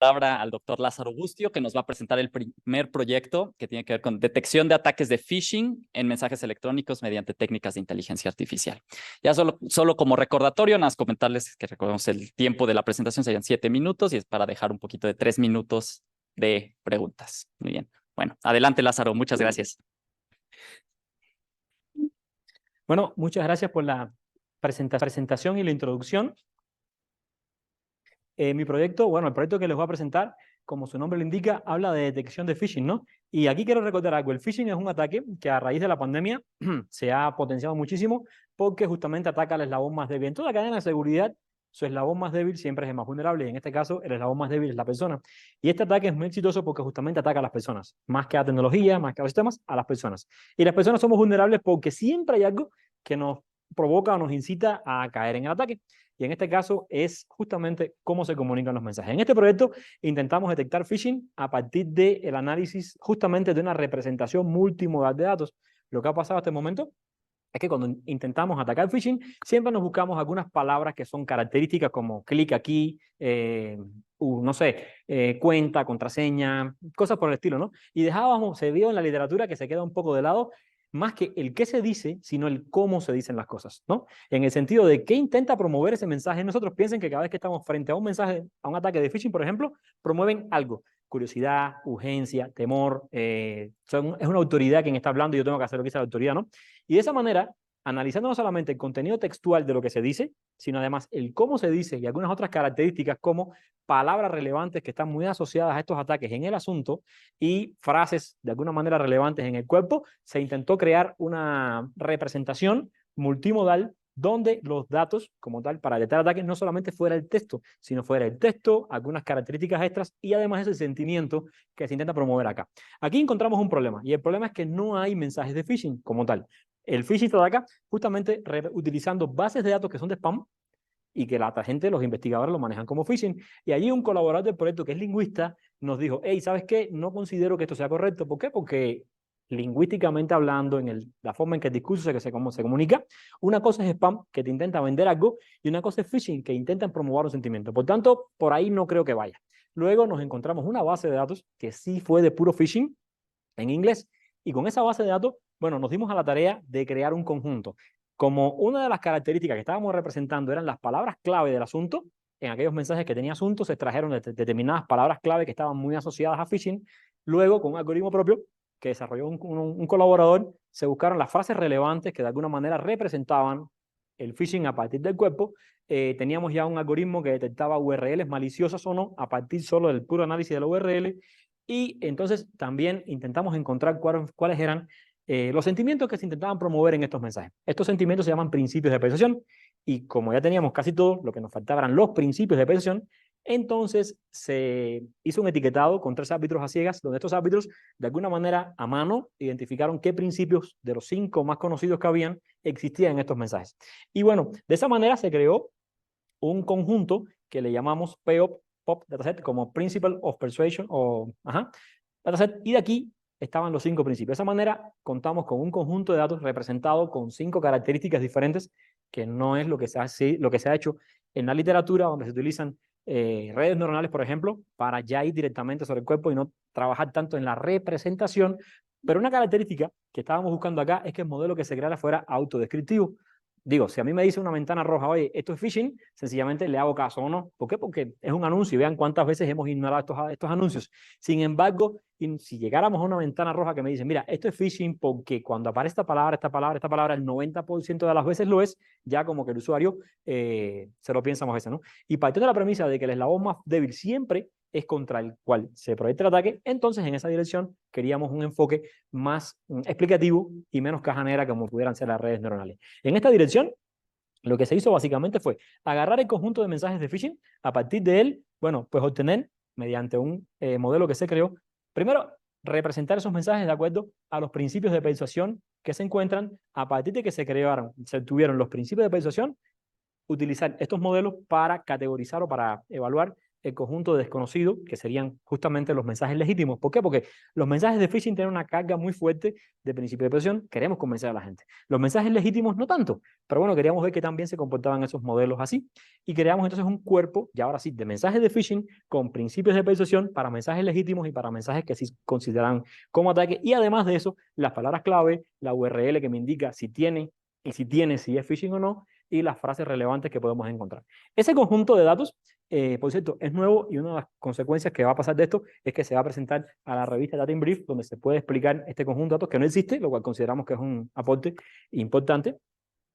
palabra al doctor Lázaro Bustio, que nos va a presentar el primer proyecto que tiene que ver con detección de ataques de phishing en mensajes electrónicos mediante técnicas de inteligencia artificial. Ya solo como recordatorio, nada más comentarles que recordemos el tiempo de la presentación serían 7 minutos y es para dejar un poquito de 3 minutos de preguntas. Muy bien. Bueno, adelante Lázaro, muchas gracias. Bueno, muchas gracias por la presentación y la introducción. Mi proyecto, bueno, el proyecto que les voy a presentar, como su nombre lo indica, habla de detección de phishing, ¿no? Y aquí quiero recordar algo. El phishing es un ataque que a raíz de la pandemia se ha potenciado muchísimo porque justamente ataca al eslabón más débil. En toda cadena de seguridad, su eslabón más débil siempre es el más vulnerable y en este caso el eslabón más débil es la persona. Y este ataque es muy exitoso porque justamente ataca a las personas, más que a la tecnología, más que a los sistemas, a las personas. Y las personas somos vulnerables porque siempre hay algo que nos provoca o nos incita a caer en el ataque. Y en este caso es justamente cómo se comunican los mensajes. En este proyecto intentamos detectar phishing a partir del análisis justamente de una representación multimodal de datos. Lo que ha pasado hasta el momento es que cuando intentamos atacar phishing, siempre nos buscamos algunas palabras que son características como clic aquí, no sé, cuenta, contraseña, cosas por el estilo, ¿no? Y dejábamos, se vio en la literatura que se queda un poco de lado, más que el qué se dice, sino el cómo se dicen las cosas, ¿no? En el sentido de qué intenta promover ese mensaje. Nosotros piensen que cada vez que estamos frente a un mensaje, a un ataque de phishing, por ejemplo, promueven algo. Curiosidad, urgencia, temor, es una autoridad quien está hablando y yo tengo que hacer lo que dice la autoridad, ¿no? Y de esa manera, analizando no solamente el contenido textual de lo que se dice, sino además el cómo se dice y algunas otras características como palabras relevantes que están muy asociadas a estos ataques en el asunto y frases de alguna manera relevantes en el cuerpo, se intentó crear una representación multimodal donde los datos como tal para detectar ataques no solamente fuera el texto, sino fuera el texto, algunas características extras y además ese sentimiento que se intenta promover acá. Aquí encontramos un problema y el problema es que no hay mensajes de phishing como tal. El phishing se ataca justamente utilizando bases de datos que son de spam y que la gente, los investigadores lo manejan como phishing. Y allí un colaborador del proyecto que es lingüista nos dijo, hey, ¿sabes qué? No considero que esto sea correcto. ¿Por qué? Porque lingüísticamente hablando, en la forma en que el discurso se comunica, una cosa es spam, que te intenta vender algo, y una cosa es phishing, que intentan promover un sentimiento. Por tanto, por ahí no creo que vaya. Luego nos encontramos una base de datos que sí fue de puro phishing en inglés, y con esa base de datos, bueno, nos dimos a la tarea de crear un conjunto. Como una de las características que estábamos representando eran las palabras clave del asunto, en aquellos mensajes que tenía asunto se extrajeron determinadas palabras clave que estaban muy asociadas a phishing. Luego, con un algoritmo propio que desarrolló un colaborador, se buscaron las frases relevantes que de alguna manera representaban el phishing a partir del cuerpo. Teníamos ya un algoritmo que detectaba URLs maliciosas o no a partir solo del puro análisis de la URL. Y entonces también intentamos encontrar cuáles eran los sentimientos que se intentaban promover en estos mensajes. Estos sentimientos se llaman principios de persuasión y como ya teníamos casi todo, lo que nos faltaba eran los principios de persuasión, entonces se hizo un etiquetado con 3 árbitros a ciegas, donde estos árbitros de alguna manera a mano identificaron qué principios de los 5 más conocidos que habían existían en estos mensajes. Y bueno, de esa manera se creó un conjunto que le llamamos POP dataset como Principle of Persuasion o dataset, y de aquí estaban los 5 principios. De esa manera contamos con un conjunto de datos representado con 5 características diferentes, que no es lo que se ha hecho en la literatura, donde se utilizan redes neuronales, por ejemplo, para ya ir directamente sobre el cuerpo y no trabajar tanto en la representación. Pero una característica que estábamos buscando acá es que el modelo que se creara fuera autodescriptivo. Digo, si a mí me dice una ventana roja, oye, esto es phishing, sencillamente le hago caso o no. ¿Por qué? Porque es un anuncio y vean cuántas veces hemos ignorado estos anuncios. Sin embargo, si llegáramos a una ventana roja que me dice, mira, esto es phishing porque cuando aparece esta palabra, el 90% de las veces lo es, ya como que el usuario se lo piensa más veces, ¿no? Y partiendo de la premisa de que el eslabón más débil siempre es contra el cual se proyecta el ataque, entonces en esa dirección queríamos un enfoque más explicativo y menos cajanera como pudieran ser las redes neuronales. En esta dirección, lo que se hizo básicamente fue agarrar el conjunto de mensajes de phishing, a partir de él, bueno, pues obtener, mediante un modelo que se creó, primero, representar esos mensajes de acuerdo a los principios de persuasión que se encuentran a partir de que se tuvieron los principios de persuasión, utilizar estos modelos para categorizar o para evaluar el conjunto desconocido, que serían justamente los mensajes legítimos. ¿Por qué? Porque los mensajes de phishing tienen una carga muy fuerte de principio de presión. Queremos convencer a la gente. Los mensajes legítimos no tanto, pero bueno, queríamos ver qué tan bien se comportaban esos modelos así. Y creamos entonces un cuerpo, y ahora sí, de mensajes de phishing con principios de persuasión para mensajes legítimos y para mensajes que sí consideran como ataque. Y además de eso, las palabras clave, la URL que me indica si tiene y si es phishing o no, y las frases relevantes que podemos encontrar. Ese conjunto de datos, por cierto, es nuevo y una de las consecuencias que va a pasar de esto es que se va a presentar a la revista Data in Brief, donde se puede explicar este conjunto de datos que no existe, lo cual consideramos que es un aporte importante.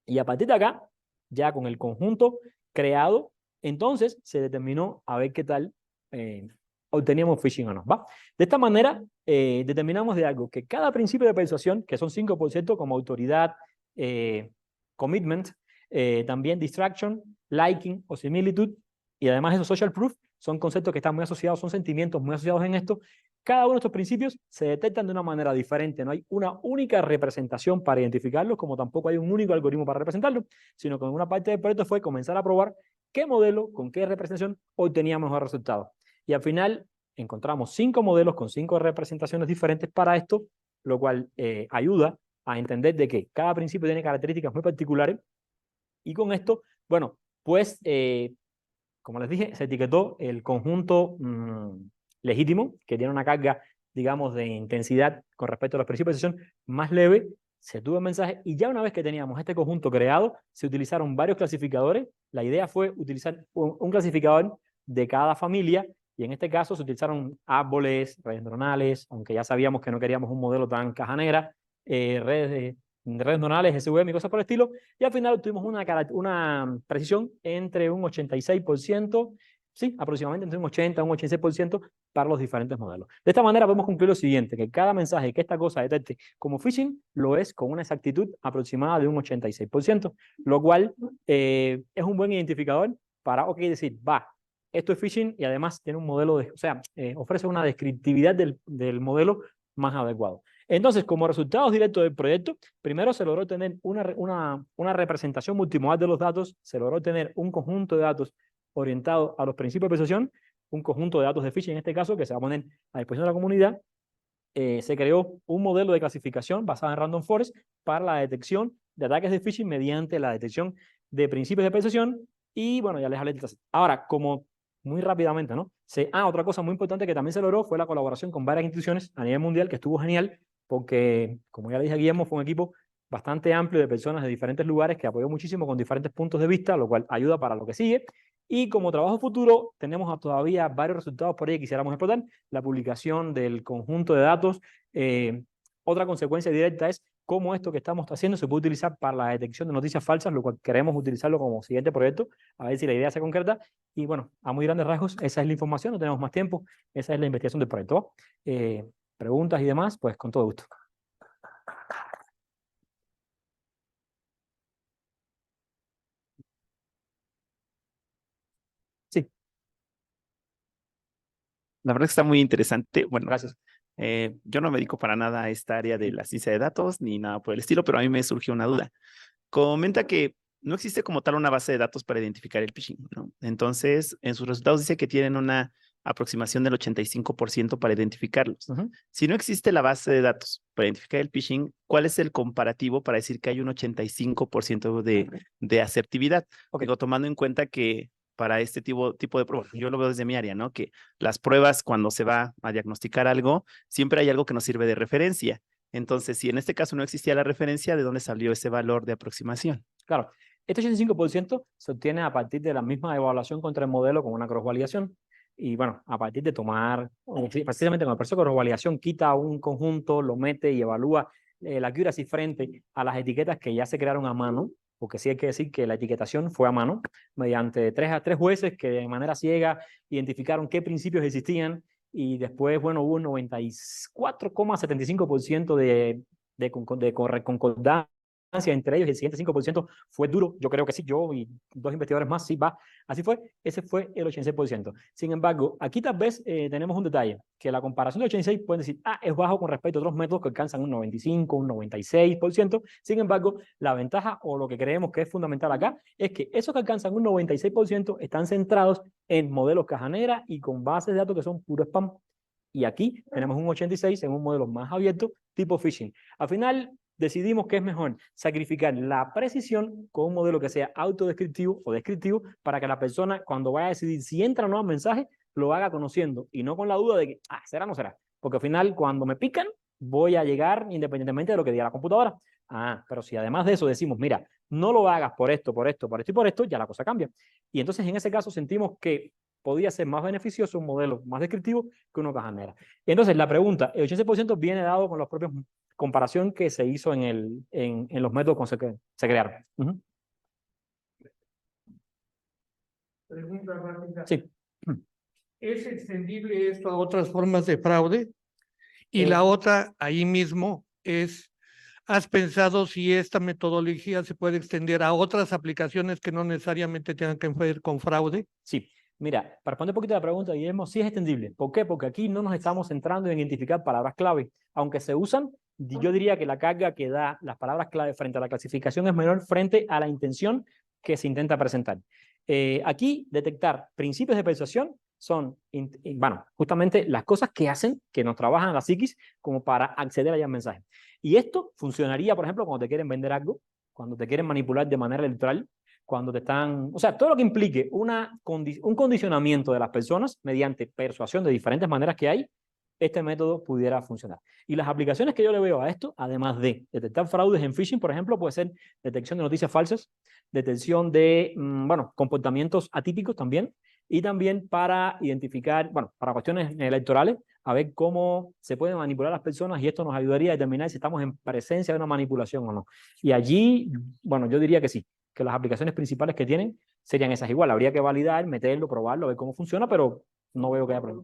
Y a partir de acá, ya con el conjunto creado, entonces se determinó a ver qué tal obteníamos phishing o no. ¿Va? De esta manera, determinamos de algo que cada principio de persuasión, que son 5% como autoridad, commitment, también distraction, liking o similitud, y además esos social proof, son conceptos que están muy asociados, son sentimientos muy asociados en esto. Cada uno de estos principios se detectan de una manera diferente. No hay una única representación para identificarlos, como tampoco hay un único algoritmo para representarlos, sino que en una parte del proyecto fue comenzar a probar qué modelo, con qué representación obtenía mejor resultado. Y al final encontramos 5 modelos con 5 representaciones diferentes para esto, lo cual ayuda a entender de que cada principio tiene características muy particulares. Y con esto, bueno, pues, como les dije, se etiquetó el conjunto legítimo, que tiene una carga, digamos, de intensidad con respecto a los principios de sesión más leve. Se tuvo el mensaje y ya una vez que teníamos este conjunto creado, se utilizaron varios clasificadores. La idea fue utilizar un clasificador de cada familia y en este caso se utilizaron árboles, redes neuronales, aunque ya sabíamos que no queríamos un modelo tan caja negra, redes neuronales, SVM y cosas por el estilo, y al final tuvimos una precisión entre un 86%, sí, aproximadamente entre un 80 y un 86% para los diferentes modelos. De esta manera podemos concluir lo siguiente, que cada mensaje que esta cosa detecte como phishing lo es con una exactitud aproximada de un 86%, lo cual es un buen identificador para, ok, decir, va, esto es phishing y además tiene un modelo, o sea, ofrece una descriptividad del modelo más adecuado. Entonces, como resultados directos del proyecto, primero se logró tener una representación multimodal de los datos, se logró tener un conjunto de datos orientado a los principios de persuasión, un conjunto de datos de phishing en este caso, que se va a poner a disposición de la comunidad. Se creó un modelo de clasificación basado en Random Forest para la detección de ataques de phishing mediante la detección de principios de persuasión. Y bueno, ya les hablé de estas. Ahora, como muy rápidamente, ¿no? Otra cosa muy importante que también se logró fue la colaboración con varias instituciones a nivel mundial, que estuvo genial, porque, como ya le dije a Guillermo, fue un equipo bastante amplio de personas de diferentes lugares que apoyó muchísimo con diferentes puntos de vista, lo cual ayuda para lo que sigue. Y como trabajo futuro, tenemos todavía varios resultados por ahí que quisiéramos explotar. La publicación del conjunto de datos. Otra consecuencia directa es cómo esto que estamos haciendo se puede utilizar para la detección de noticias falsas, lo cual queremos utilizarlo como siguiente proyecto, a ver si la idea se concreta. Y bueno, a muy grandes rasgos, esa es la información, no tenemos más tiempo, esa es la investigación del proyecto. Preguntas y demás, pues con todo gusto. Sí, La verdad que está muy interesante. Bueno, gracias. yo no me dedico para nada a esta área de la ciencia de datos ni nada por el estilo, pero a mí me surgió una duda. Comenta que no existe como tal una base de datos para identificar el phishing, ¿no? Entonces, en sus resultados dice que tienen una aproximación del 85% para identificarlos. Si no existe la base de datos para identificar el phishing, ¿cuál es el comparativo para decir que hay un 85% de asertividad? Okay. Digo, tomando en cuenta que para este tipo de pruebas, yo lo veo desde mi área, ¿no? Que las pruebas, cuando se va a diagnosticar algo, siempre hay algo que nos sirve de referencia. Entonces, si en este caso no existía la referencia, ¿de dónde salió ese valor de aproximación? Claro, este 85% se obtiene a partir de la misma evaluación contra el modelo con una cross-validación. Y bueno, a partir de tomar, precisamente con el proceso de cross-validación, quita un conjunto, lo mete y evalúa la accuracy frente a las etiquetas que ya se crearon a mano, porque sí hay que decir que la etiquetación fue a mano, mediante tres jueces que de manera ciega identificaron qué principios existían y después, bueno, hubo un 94,75% de concordancia entre ellos y el siguiente 5% fue duro. Yo creo que sí, yo y 2 investigadores más, sí, va. Así fue, ese fue el 86%. Sin embargo, aquí tal vez tenemos un detalle, que la comparación del 86 pueden decir, es bajo con respecto a otros métodos que alcanzan un 95, un 96%. Sin embargo, la ventaja o lo que creemos que es fundamental acá es que esos que alcanzan un 96% están centrados en modelos caja negra y con bases de datos que son puro spam. Y aquí tenemos un 86 en un modelo más abierto tipo phishing. Al final, decidimos que es mejor sacrificar la precisión con un modelo que sea autodescriptivo o descriptivo para que la persona, cuando vaya a decidir si entra o no al mensaje, lo haga conociendo y no con la duda de que, será o no será. Porque al final, cuando me pican, voy a llegar independientemente de lo que diga la computadora. Pero si además de eso decimos, mira, no lo hagas por esto, por esto, por esto y por esto, ya la cosa cambia. Y entonces en ese caso sentimos que podía ser más beneficioso un modelo más descriptivo que uno caja negra. Entonces la pregunta, el 80% viene dado con los propios comparación que se hizo en los métodos que se crearon. Pregunta rápida. Sí. ¿Es extendible esto a otras formas de fraude? Y la otra, ahí mismo, es, ¿has pensado si esta metodología se puede extender a otras aplicaciones que no necesariamente tengan que ver con fraude? Sí. Mira, para responder un poquito a la pregunta, Guillermo, sí es extendible. ¿Por qué? Porque aquí no nos estamos centrando en identificar palabras clave. Aunque se usan, yo diría que la carga que da las palabras clave frente a la clasificación es menor frente a la intención que se intenta presentar. Aquí, detectar principios de persuasión son, bueno, justamente las cosas que hacen, que nos trabajan la psiquis como para acceder a un mensaje. Y esto funcionaría, por ejemplo, cuando te quieren vender algo, cuando te quieren manipular de manera electoral, cuando te están, o sea, todo lo que implique un condicionamiento de las personas mediante persuasión de diferentes maneras que hay, este método pudiera funcionar. Y las aplicaciones que yo le veo a esto, además de detectar fraudes en phishing, por ejemplo, puede ser detección de noticias falsas, detección de, bueno, comportamientos atípicos también, y también para identificar, bueno, para cuestiones electorales, a ver cómo se pueden manipular a las personas y esto nos ayudaría a determinar si estamos en presencia de una manipulación o no. Y allí, bueno, yo diría que sí, que las aplicaciones principales que tienen serían esas igual. Habría que validar, meterlo, probarlo, ver cómo funciona, pero no veo que haya problema.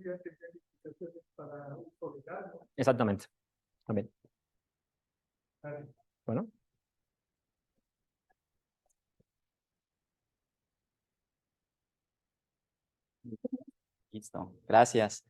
Exactamente. También. Bueno. Listo. Gracias.